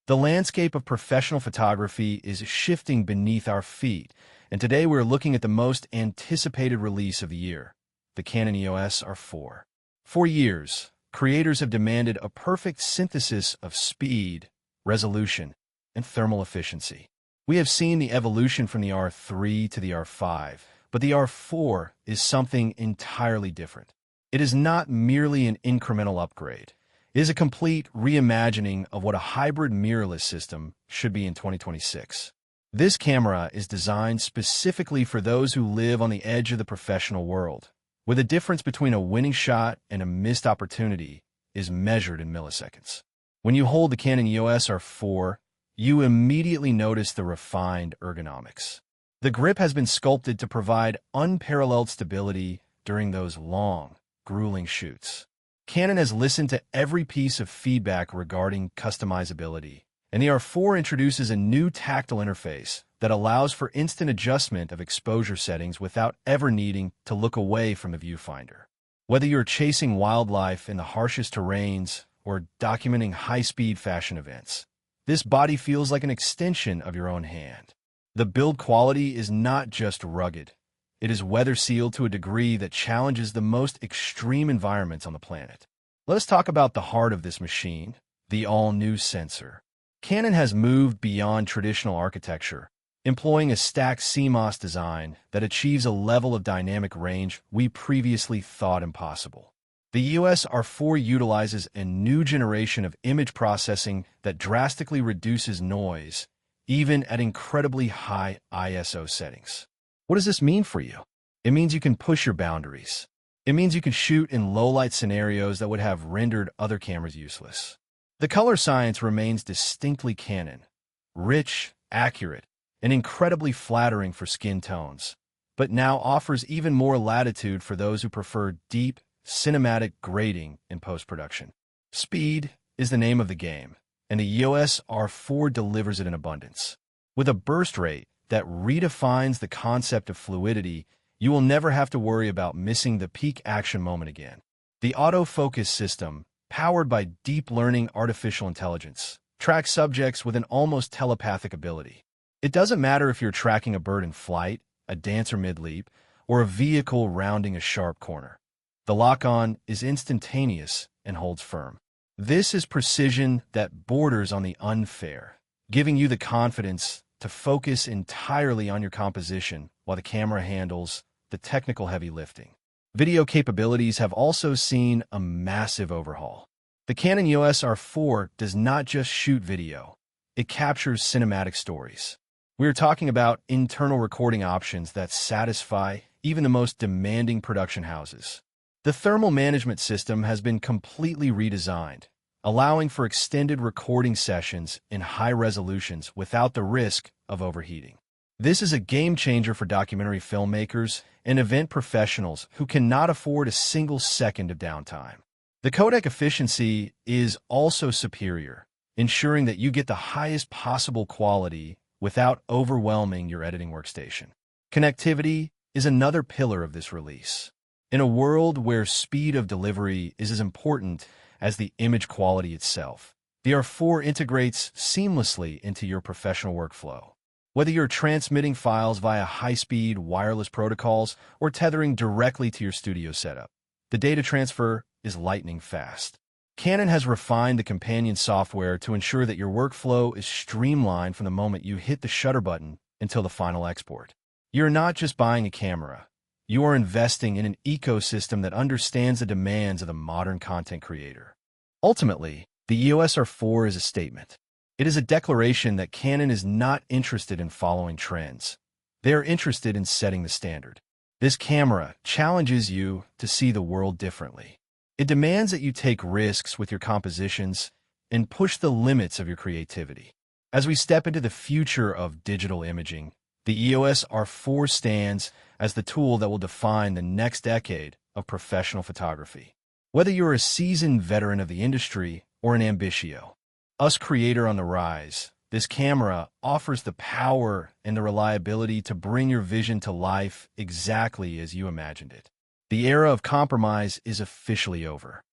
The landscape of professional photography is shifting beneath our feet, and today we're looking at the most anticipated release of the year, the Canon EOS R4. For years, creators have demanded a perfect synthesis of speed, resolution, and thermal efficiency. We have seen the evolution from the R3 to the R5, but the R4 is something entirely different. It is not merely an incremental upgrade. It is a complete reimagining of what a hybrid mirrorless system should be in 2026. This camera is designed specifically for those who live on the edge of the professional world, where the difference between a winning shot and a missed opportunity is measured in milliseconds. When you hold the Canon EOS R4, you immediately notice the refined ergonomics. The grip has been sculpted to provide unparalleled stability during those long, grueling shoots. Canon has listened to every piece of feedback regarding customizability, and the R4 introduces a new tactile interface that allows for instant adjustment of exposure settings without ever needing to look away from the viewfinder. Whether you're chasing wildlife in the harshest terrains or documenting high-speed fashion events, this body feels like an extension of your own hand. The build quality is not just rugged. It is weather-sealed to a degree that challenges the most extreme environments on the planet. Let us talk about the heart of this machine, the all-new sensor. Canon has moved beyond traditional architecture, employing a stacked CMOS design that achieves a level of dynamic range we previously thought impossible. The EOS R4 utilizes a new generation of image processing that drastically reduces noise, even at incredibly high ISO settings. What does this mean for you? It means you can push your boundaries. It means you can shoot in low-light scenarios that would have rendered other cameras useless. The color science remains distinctly Canon, rich, accurate, and incredibly flattering for skin tones, but now offers even more latitude for those who prefer deep, cinematic grading in post-production. Speed is the name of the game, and the EOS R4 delivers it in abundance. With a burst rate that redefines the concept of fluidity, you will never have to worry about missing the peak action moment again. The autofocus system, powered by deep learning artificial intelligence, tracks subjects with an almost telepathic ability. It doesn't matter if you're tracking a bird in flight, a dancer mid-leap, or a vehicle rounding a sharp corner. The lock-on is instantaneous and holds firm. This is precision that borders on the unfair, giving you the confidence to focus entirely on your composition while the camera handles the technical heavy lifting. Video capabilities have also seen a massive overhaul. The Canon EOS R4 does not just shoot video, it captures cinematic stories. We are talking about internal recording options that satisfy even the most demanding production houses. The thermal management system has been completely redesigned, allowing for extended recording sessions in high resolutions without the risk of overheating. This is a game-changer for documentary filmmakers and event professionals who cannot afford a single second of downtime. The codec efficiency is also superior, ensuring that you get the highest possible quality without overwhelming your editing workstation. Connectivity is another pillar of this release. In a world where speed of delivery is as important as the image quality itself, the R4 integrates seamlessly into your professional workflow. Whether you're transmitting files via high-speed wireless protocols or tethering directly to your studio setup, the data transfer is lightning fast. Canon has refined the companion software to ensure that your workflow is streamlined from the moment you hit the shutter button until the final export. You're not just buying a camera. You are investing in an ecosystem that understands the demands of the modern content creator. Ultimately, the EOS R4 is a statement. It is a declaration that Canon is not interested in following trends. They are interested in setting the standard. This camera challenges you to see the world differently. It demands that you take risks with your compositions and push the limits of your creativity. As we step into the future of digital imaging, the EOS R4 stands as the tool that will define the next decade of professional photography. Whether you're a seasoned veteran of the industry or an ambitio, us creator on the rise, this camera offers the power and the reliability to bring your vision to life exactly as you imagined it. The era of compromise is officially over.